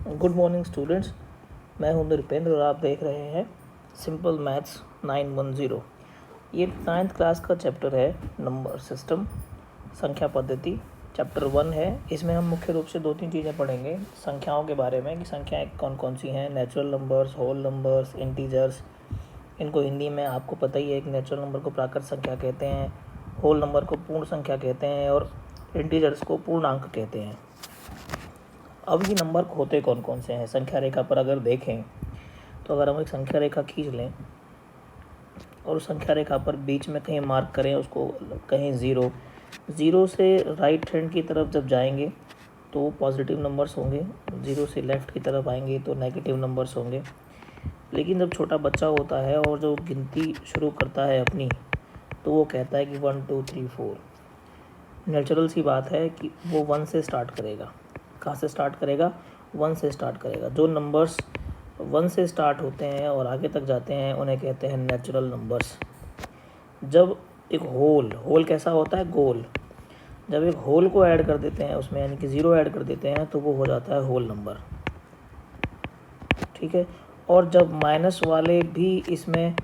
Good morning students, मैं हूं नृपेंद्र और आप देख रहे हैं सिंपल मैथ्स 910। ये 9th क्लास का चैप्टर है नंबर सिस्टम, संख्या पद्धति। चैप्टर 1 है। इसमें हम मुख्य रूप से 2-3 चीज़ें पढ़ेंगे संख्याओं के बारे में कि संख्याएं कौन कौन सी हैं, natural numbers, whole numbers, integers. इनको हिंदी में आपको पता ही है कि नेचुरल नंबर को प्राकृत संख्या कहते हैं, होल नंबर को पूर्ण संख्या कहते हैं और इंटीजर्स को पूर्णांक कहते हैं। अब ये नंबर होते कौन कौन से हैं संख्या रेखा पर अगर देखें तो अगर हम एक संख्या रेखा खींच लें और उस संख्या रेखा पर बीच में कहीं मार्क करें, उसको कहीं ज़ीरो से राइट हैंड की तरफ जब जाएंगे तो पॉजिटिव नंबर्स होंगे, ज़ीरो से लेफ़्ट की तरफ आएंगे तो नेगेटिव नंबर्स होंगे। लेकिन जब छोटा बच्चा होता है और जो गिनती शुरू करता है अपनी, तो वो कहता है कि 1 2 3 4। नेचुरल सी बात है कि वो 1 से स्टार्ट करेगा। कहाँ से स्टार्ट करेगा? 1 से स्टार्ट करेगा। जो नंबर्स 1 से स्टार्ट होते हैं और आगे तक जाते हैं उन्हें कहते हैं नेचुरल नंबर्स। जब एक होल कैसा होता है? गोल। जब एक होल को ऐड कर देते हैं उसमें, यानी कि 0 ऐड कर देते हैं, तो वो हो जाता है होल नंबर। ठीक है। और जब माइनस वाले भी इसमें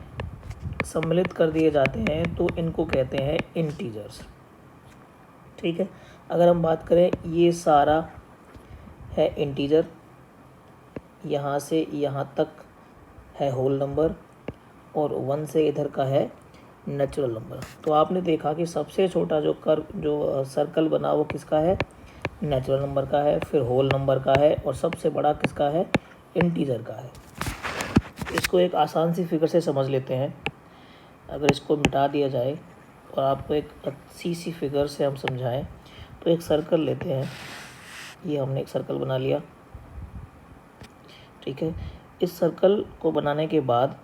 सम्मिलित कर दिए जाते हैं तो इनको कहते हैं इंटीजर्स। ठीक है। अगर हम बात करें, ये सारा है इंटीजर, यहाँ से यहाँ तक है होल नंबर और 1 से इधर का है नेचुरल नंबर। तो आपने देखा कि सबसे छोटा जो सर्कल बना वो किसका है? नेचुरल नंबर का है, फिर होल नंबर का है और सबसे बड़ा किसका है? इंटीजर का है। इसको एक आसान सी फिगर से समझ लेते हैं। अगर इसको मिटा दिया जाए और आपको एक अच्छी सी फिगर से हम समझाएं तो एक सर्कल लेते हैं। ये हमने एक सर्कल बना लिया। ठीक है। इस सर्कल को बनाने के बाद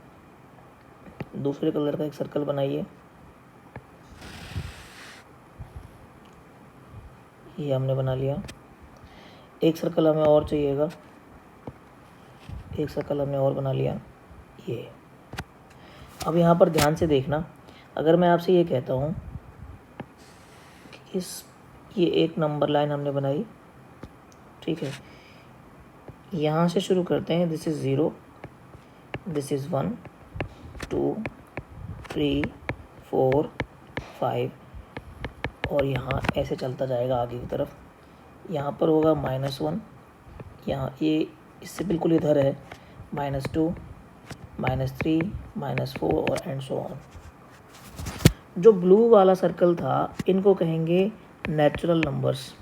दूसरे कलर का एक सर्कल बनाइए। ये हमने बना लिया। एक सर्कल हमें और चाहिएगा, एक सर्कल हमने और बना लिया। ये अब यहाँ पर ध्यान से देखना, अगर मैं आपसे ये कहता हूँ कि ये एक नंबर लाइन हमने बनाई। ठीक है। यहाँ से शुरू करते हैं। दिस इज़ 0, दिस इज़ 1 2 3 4 5 और यहाँ ऐसे चलता जाएगा आगे की तरफ। यहाँ पर होगा -1, यहाँ ये इससे बिल्कुल इधर है -2 -3 -4 और एंड सो ऑन। जो ब्लू वाला सर्कल था इनको कहेंगे नेचुरल नंबर्स।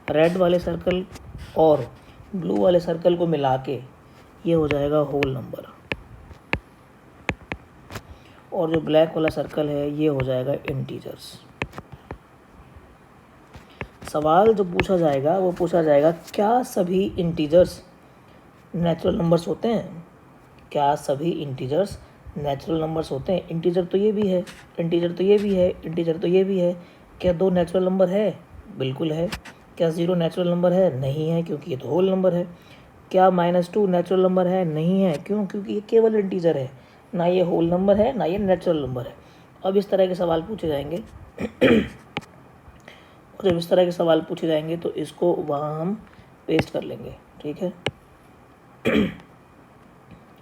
रेड वाले सर्कल और ब्लू वाले सर्कल को मिला के ये हो जाएगा होल नंबर, और जो ब्लैक वाला सर्कल है ये हो जाएगा इंटीजर्स। सवाल जो पूछा जाएगा वो पूछा जाएगा, क्या सभी इंटीजर्स नेचुरल नंबर्स होते हैं? क्या सभी इंटीजर्स नेचुरल नंबर्स होते हैं? इंटीजर तो ये भी है, इंटीजर तो ये भी है, इंटीजर तो ये भी है। क्या 2 नेचुरल नंबर है? बिल्कुल है। क्या 0 नेचुरल नंबर है? नहीं है, क्योंकि ये तो होल नंबर है। क्या -2 नेचुरल नंबर है? नहीं है। क्यों? क्योंकि ये केवल इंटीजर है, ना ये होल नंबर है ना ये नेचुरल नंबर है। अब इस तरह के सवाल पूछे जाएंगे और जब इस तरह के सवाल पूछे जाएंगे तो इसको वहाँ हम पेस्ट कर लेंगे। ठीक है।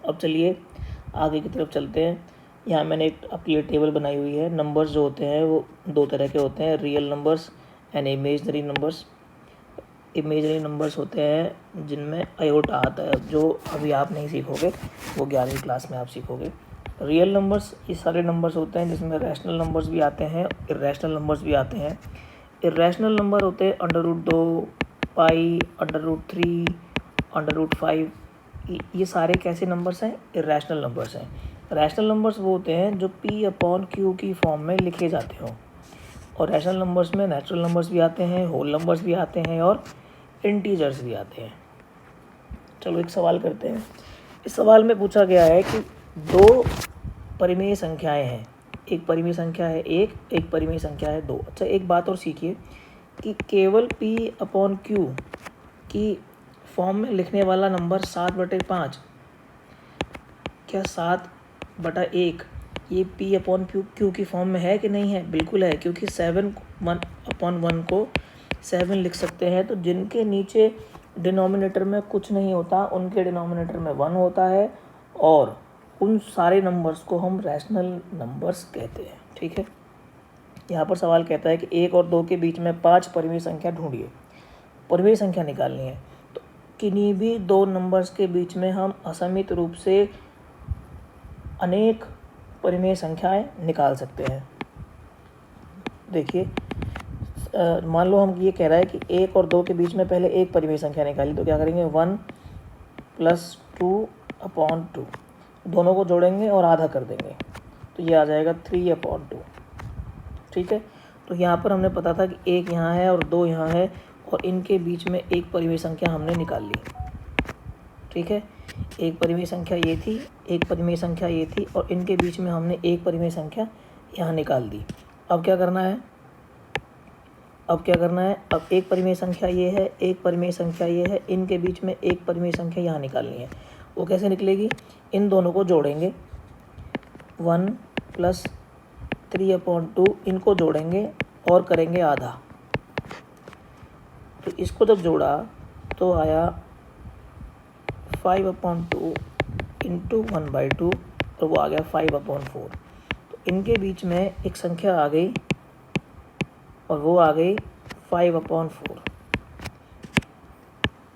अब चलिए आगे की तरफ चलते हैं। यहाँ मैंने एक आपके लिए टेबल बनाई हुई है। नंबर्स जो होते हैं वो 2 तरह के होते हैं, real numbers and imaginary numbers. Imaginary numbers होते हैं जिनमें आयोटा आता है, जो अभी आप नहीं सीखोगे, वो 11वीं क्लास में आप सीखोगे। रियल नंबर्स ये सारे नंबर्स होते हैं जिसमें रैशनल नंबर्स भी आते हैं, इर्रेशनल नंबर्स भी आते हैं। इर्रेशनल नंबर होते हैं √2, पाई, √3, √5। ये सारे कैसे नंबर्स हैं? इर्रेशनल नंबर्स हैं। रैशनल नंबर्स वो होते हैं जो P/Q की फॉर्म में लिखे जाते हों। और रैशनल नंबर्स में नेचुरल नंबर्स भी आते हैं, होल नंबर्स भी आते हैं और इंटीजर्स भी आते हैं। चलो एक सवाल करते हैं। इस सवाल में पूछा गया है कि 2 परिमेय संख्याएं हैं। एक परिमेय संख्या है 1, एक परिमेय संख्या है 2। अच्छा, एक बात और सीखिए कि केवल P/Q की फॉर्म में लिखने वाला नंबर 7/5, क्या 7/1 ये P/Q की फॉर्म में है कि नहीं है? बिल्कुल है, क्योंकि 7/1 3/1 को 7 लिख सकते हैं। तो जिनके नीचे डिनोमिनेटर में कुछ नहीं होता उनके डिनोमिनेटर में 1 होता है, और उन सारे नंबर्स को हम रैशनल नंबर्स कहते हैं। ठीक है, यहाँ पर सवाल कहता है कि 1 और 2 के बीच में 5 परिमेय संख्या ढूंढिए। परिमेय संख्या निकालनी है, तो किन्हीं भी दो नंबर्स के बीच में हम असमित रूप से अनेक परिमेय संख्याएं निकाल सकते हैं। देखिए, मान लो हम ये कह रहा है कि 1 और 2 के बीच में पहले एक परिमेय संख्या निकाली, तो क्या करेंगे 1 + 2/2, दोनों को जोड़ेंगे और आधा कर देंगे, तो ये आ जाएगा 3/2। ठीक है, तो यहाँ पर हमने पता था कि 1 यहाँ है और 2 यहाँ है, और इनके बीच में एक परिमेय संख्या हमने निकाल ली। ठीक है, एक परिमेय संख्या ये थी, एक परिमेय संख्या ये थी, और इनके बीच में हमने एक परिमेय संख्या यहाँ निकाल दी। अब क्या करना है, अब एक परिमेय संख्या ये है, एक परिमेय संख्या ये है, इनके बीच में एक परिमेय संख्या यहाँ निकालनी है। वो कैसे निकलेगी, इन दोनों को जोड़ेंगे, 1 + 3/2, इनको जोड़ेंगे और करेंगे आधा। तो इसको जब जोड़ा तो आया 5/2 × 1/2, और वो आ गया 5/4। तो इनके बीच में एक संख्या आ गई, और वो आ गई 5/4।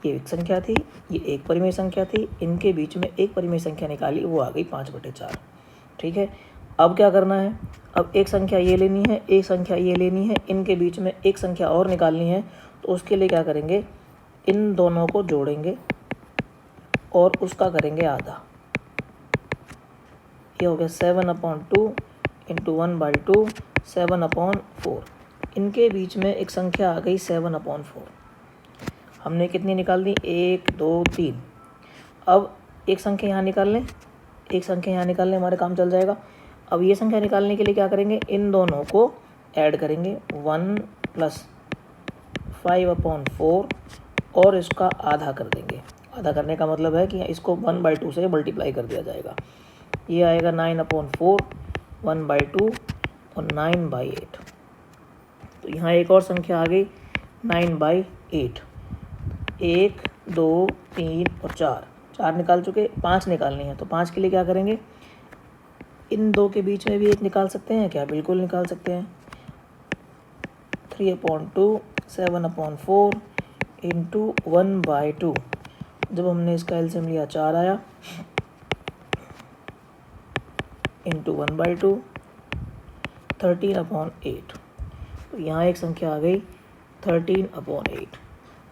ये एक संख्या थी, ये एक परिमेय संख्या थी, इनके बीच में एक परिमेय संख्या निकाली, वो आ गई 5/4। ठीक है, अब क्या करना है, अब एक संख्या ये लेनी है, एक संख्या ये लेनी है, इनके बीच में एक संख्या और निकालनी है। तो उसके लिए क्या करेंगे, इन दोनों को जोड़ेंगे और उसका करेंगे आधा। ये हो गया 7/2 × 1/2, 7/4। इनके बीच में एक संख्या आ गई 7/4। हमने कितनी निकाल दी, 1 2 3। अब एक संख्या यहाँ निकाल लें, एक संख्या यहाँ निकाल लें, हमारे काम चल जाएगा। अब ये संख्या निकालने के लिए क्या करेंगे, इन दोनों को ऐड करेंगे, 1 + 5/4, और इसका आधा कर देंगे। आधा करने का मतलब है कि इसको 1/2 से मल्टीप्लाई कर दिया जाएगा। ये आएगा 9/4, 1/2 और 9/8। तो यहाँ एक और संख्या आ गई 9/8। 1 2 3 और 4 निकाल चुके, 5 निकालनी है। तो 5 के लिए क्या करेंगे, इन दो के बीच में भी एक निकाल सकते हैं क्या, बिल्कुल निकाल सकते हैं। 3/2, 7/4 × 1/2। जब हमने इसका एलसीएम लिया 4 आया, × 1/2, 13/8। तो यहाँ एक संख्या आ गई 13/8।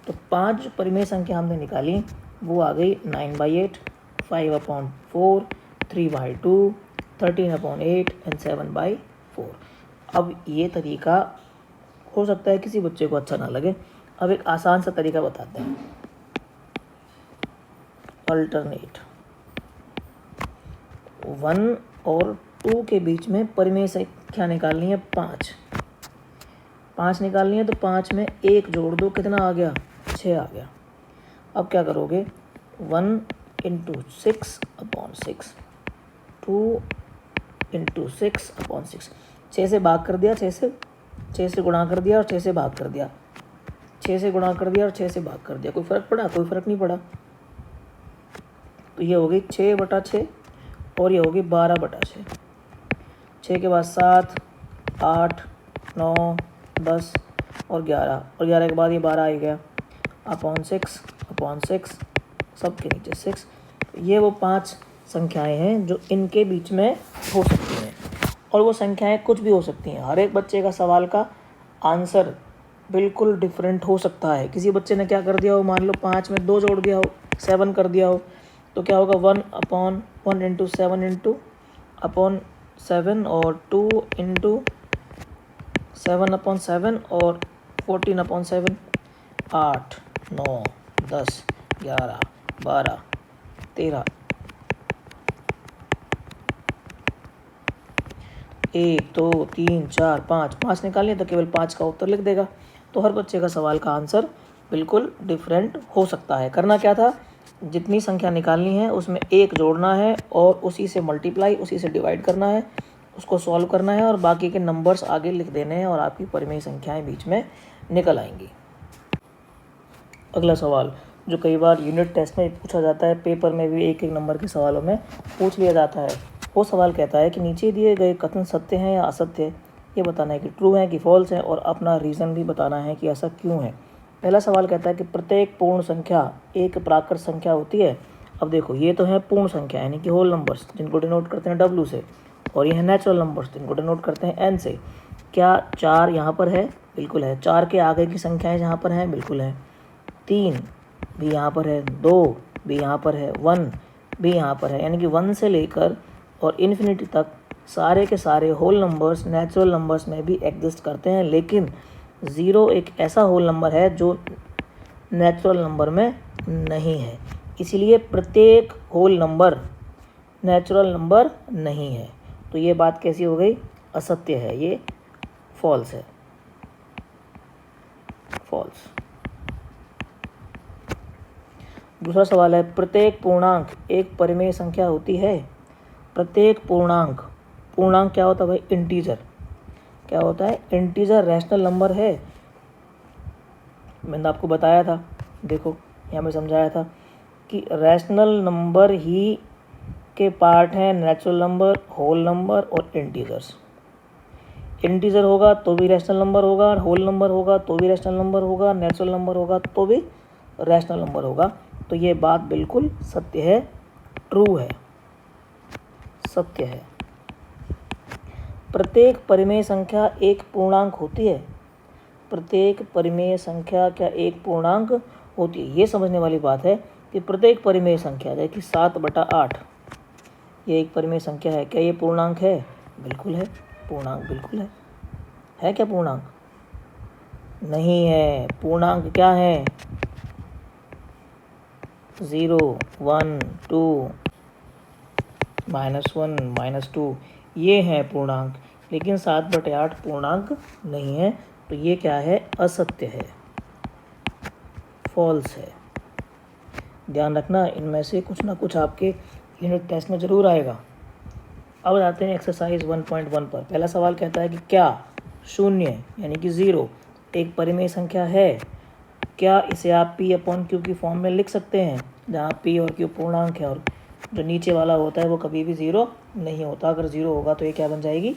तो 5 परिमेय संख्या हमने निकाली, वो आ गई 9/8, 5/4, 3/2, 13/8 एंड 7/4। अब ये तरीका हो सकता है किसी बच्चे को अच्छा ना लगे। अब एक आसान सा तरीका बताते हैं, अल्टरनेट। 1 और 2 के बीच में परिमेय संख्या निकालनी है 5 निकालनी है। तो 5 में 1 जोड़ दो, कितना आ गया, 6 आ गया। अब क्या करोगे, 1 × 6/6, 2 × 6/6। 6 से भाग कर दिया, 6 से गुणा कर दिया और 6 से भाग कर दिया, 6 से गुणा कर दिया और 6 से भाग कर दिया। कोई फ़र्क पड़ा, कोई फ़र्क नहीं पड़ा। तो ये हो गई 6/6 और ये होगी 12/6। 6 के बाद 7, 8, 9, 10 और 11, और 11 के बाद ये 12 आ गया, /6, सबके नीचे 6। ये वो 5 संख्याएं हैं जो इनके बीच में हो सकती हैं, और वो संख्याएं कुछ भी हो सकती हैं। हर एक बच्चे का सवाल का आंसर बिल्कुल डिफरेंट हो सकता है। किसी बच्चे ने क्या कर दिया हो, मान लो 5 में 2 जोड़ दिया हो, 7 कर दिया हो, तो क्या होगा 1/1 × 7 और 2 × 7/7 और 14/7, 8, 9, 10, 11, 12, 13, 1 2 3 4 5 निकालिए तो केवल 5 का उत्तर लिख देगा। तो हर बच्चे का सवाल का आंसर बिल्कुल डिफरेंट हो सकता है। करना क्या था, जितनी संख्या निकालनी है उसमें 1 जोड़ना है और उसी से मल्टीप्लाई, उसी से डिवाइड करना है, उसको सॉल्व करना है और बाकी के नंबर्स आगे लिख देने हैं और आपकी परिमेय संख्याएं बीच में निकल आएंगी। अगला सवाल जो कई बार यूनिट टेस्ट में पूछा जाता है, पेपर में भी एक एक नंबर के सवालों में पूछ लिया जाता है। वो सवाल कहता है कि नीचे दिए गए कथन सत्य हैं या असत्य है, ये बताना है कि ट्रू है कि फॉल्स है और अपना रीज़न भी बताना है कि ऐसा क्यों है। पहला सवाल कहता है कि प्रत्येक पूर्ण संख्या एक प्राकृत संख्या होती है। अब देखो, ये तो है पूर्ण संख्या यानी कि होल नंबर्स, जिनको डिनोट करते हैं W से, और ये है नेचुरल नंबर्स, जिनको डिनोट करते हैं N से। क्या 4 यहाँ पर है? बिल्कुल है। 4 के आगे की संख्याएं जहाँ पर हैं, बिल्कुल है। 3 भी यहाँ पर है, 2 भी यहाँ पर है, 1 भी यहाँ पर है, यानी कि 1 से लेकर और इन्फिनिटी तक सारे के सारे होल नंबर्स नेचुरल नंबर्स में भी एग्जिस्ट करते हैं। लेकिन 0 एक ऐसा होल नंबर है जो नेचुरल नंबर में नहीं है, इसीलिए प्रत्येक होल नंबर नेचुरल नंबर नहीं है। तो ये बात कैसी हो गई? असत्य है, ये फॉल्स है, फॉल्स। दूसरा सवाल है, प्रत्येक पूर्णांक एक परिमेय संख्या होती है। प्रत्येक पूर्णांक, पूर्णांक क्या होता है भाई? इंटीजर। क्या होता है? इंटीजर रैशनल नंबर है। मैंने आपको बताया था, देखो यहाँ में समझाया था कि रैशनल नंबर ही के पार्ट हैं नेचुरल नंबर, होल नंबर और इंटीजर्स। इंटीजर होगा तो भी रैशनल नंबर होगा, होल नंबर होगा तो भी रैशनल नंबर होगा, नेचुरल नंबर होगा तो भी रैशनल नंबर होगा। तो ये बात बिल्कुल सत्य है, ट्रू है, सत्य है। प्रत्येक परिमेय संख्या एक पूर्णांक होती है। प्रत्येक परिमेय संख्या क्या एक पूर्णांक होती है? ये समझने वाली बात है कि प्रत्येक परिमेय संख्या, जैसे कि 7/8 ये एक परिमेय संख्या है। क्या ये पूर्णांक है? बिल्कुल है, पूर्णांक बिल्कुल है। है क्या पूर्णांक? नहीं है। पूर्णांक क्या है? 0, 1, 2, -1, -2 ये है पूर्णांक। लेकिन 7/8 पूर्णांक नहीं है। तो ये क्या है? असत्य है, फॉल्स है। ध्यान रखना, इनमें से कुछ ना कुछ आपके यूनिट टेस्ट में ज़रूर आएगा। अब आते हैं एक्सरसाइज 1.1 पर। पहला सवाल कहता है कि क्या 0 यानी कि 0 एक परिमेय संख्या है? क्या इसे आप P/Q की फॉर्म में लिख सकते हैं, जहाँ P और Q पूर्णांक है और जो नीचे वाला होता है वो कभी भी 0 नहीं होता। अगर 0 होगा तो ये क्या बन जाएगी?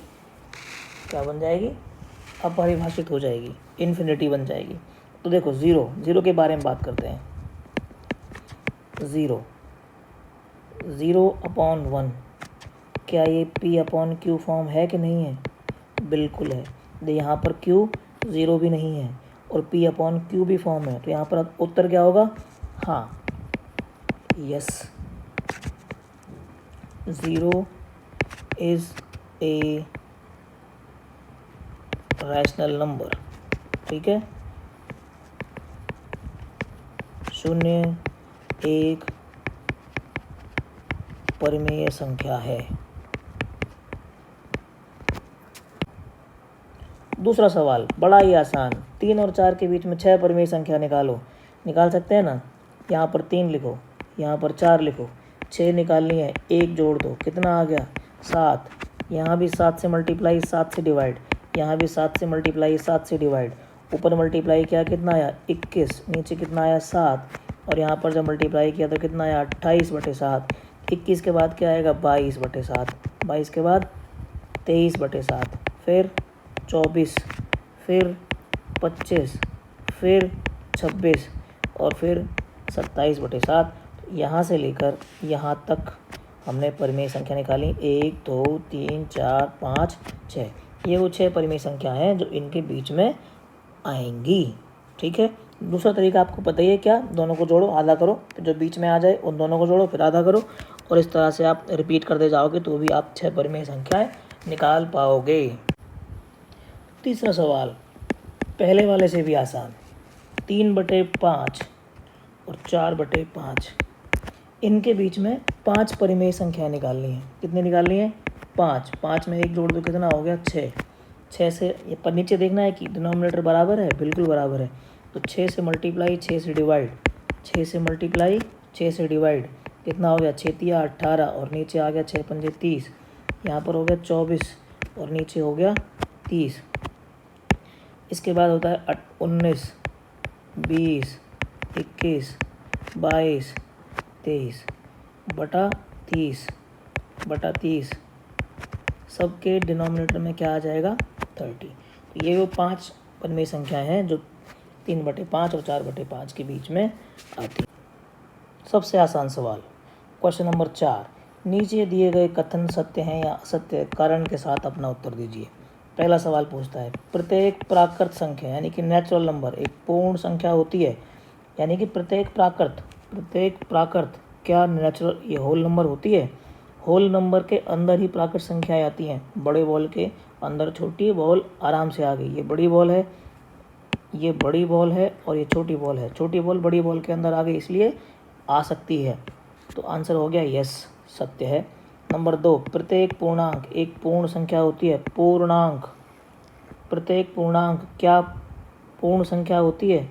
क्या बन जाएगी? अपरिभाषित हो जाएगी, इन्फिनिटी बन जाएगी। तो देखो, 0 के बारे में बात करते हैं। 0/1 क्या ये P/Q फॉर्म है कि नहीं है? बिल्कुल है। यहाँ पर Q 0 भी नहीं है और P/Q भी फॉर्म है। तो यहाँ पर उत्तर क्या होगा? हाँ, yes, 0 is a rational number. ठीक है, 0 एक परिमेय संख्या है। दूसरा सवाल बड़ा ही आसान, 3 और 4 के बीच में 6 परिमेय संख्या निकालो। निकाल सकते हैं ना? यहाँ पर 3 लिखो, यहाँ पर 4 लिखो, 6 निकालनी है, 1 जोड़ दो, कितना आ गया? 7। यहाँ भी 7 से मल्टीप्लाई, 7 से डिवाइड, यहाँ भी 7 से मल्टीप्लाई, 7 से डिवाइड। ऊपर मल्टीप्लाई किया, कितना आया? 21। नीचे कितना आया? 7। और यहाँ पर जब मल्टीप्लाई किया तो कितना आया? 28/7। 21 के बाद क्या आएगा? 22/7। 22 के बाद 23/7, फिर 24, फिर 25, फिर 26 और फिर 27/7। यहाँ से लेकर यहाँ तक हमने परिमेय संख्या निकाली। 1, 2, 3, 4, 5, 6। ये वो 6 परिमेय संख्या हैं जो इनके बीच में आएंगी। ठीक है। दूसरा तरीका आपको पता ही है क्या? दोनों को जोड़ो, आधा करो, फिर जो बीच में आ जाए उन दोनों को जोड़ो, फिर आधा करो, और इस तरह से आप रिपीट करते जाओगे तो भी आप 6 परिमेय संख्याएं निकाल पाओगे। तीसरा सवाल पहले वाले से भी आसान, 3/5 और 4/5 इनके बीच में 5 परिमेय संख्या निकालनी है। कितनी निकालनी है? 5। 5 में 1 जोड़ दो, कितना हो गया? 6। 6 से ये पर नीचे देखना है कि डिनोमिनेटर बराबर है, बिल्कुल बराबर है। तो 6 से मल्टीप्लाई, 6 से डिवाइड, 6 से मल्टीप्लाई, 6 से डिवाइड, कितना हो गया? 6 × 18 और नीचे आ गया 6 × 5 = 30। यहाँ पर हो गया 24 और नीचे हो गया 30। इसके बाद होता है 19, 20, 21, 22, 23 बटा 30 सबके डिनोमिनेटर में क्या आ जाएगा 30। तो ये वो 5 परिमेय संख्याएं हैं जो 3/5 और 4/5 के बीच में आती। सबसे आसान सवाल क्वेश्चन नंबर 4, नीचे दिए गए कथन सत्य हैं या असत्य, कारण के साथ अपना उत्तर दीजिए। पहला सवाल पूछता है प्रत्येक प्राकृत संख्या यानी कि नेचुरल नंबर एक पूर्ण संख्या होती है, यानी कि प्रत्येक प्राकृत क्या नेचुरल ये होल नंबर होती है। होल नंबर के अंदर ही प्राकृत संख्याएं आती हैं। बड़े बॉल के अंदर छोटी बॉल आराम से आ गई, ये बड़ी बॉल है, ये बड़ी बॉल है और ये छोटी बॉल है, छोटी बॉल बड़ी बॉल के अंदर आ गई इसलिए आ सकती है। तो आंसर हो गया यस, सत्य है। नंबर 2, प्रत्येक पूर्णांक एक पूर्ण संख्या होती है। पूर्णांक प्रत्येक पूर्णांक क्या पूर्ण संख्या होती है?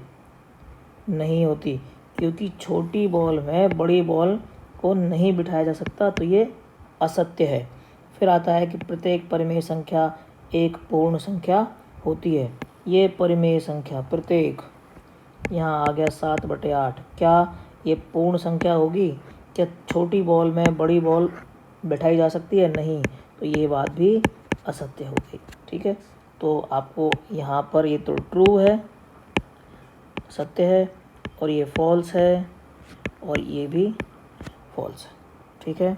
नहीं होती, क्योंकि छोटी बॉल में बड़ी बॉल को नहीं बिठाया जा सकता, तो ये असत्य है। फिर आता है कि प्रत्येक परिमेय संख्या एक पूर्ण संख्या होती है। ये परिमेय संख्या प्रत्येक यहाँ आ गया 7/8, क्या ये पूर्ण संख्या होगी? क्या छोटी बॉल में बड़ी बॉल बैठाई जा सकती है? नहीं, तो ये बात भी असत्य हो गई। ठीक है, तो आपको यहाँ पर ये तो ट्रू है, सत्य है, और ये फॉल्स है और ये भी फॉल्स है। ठीक है।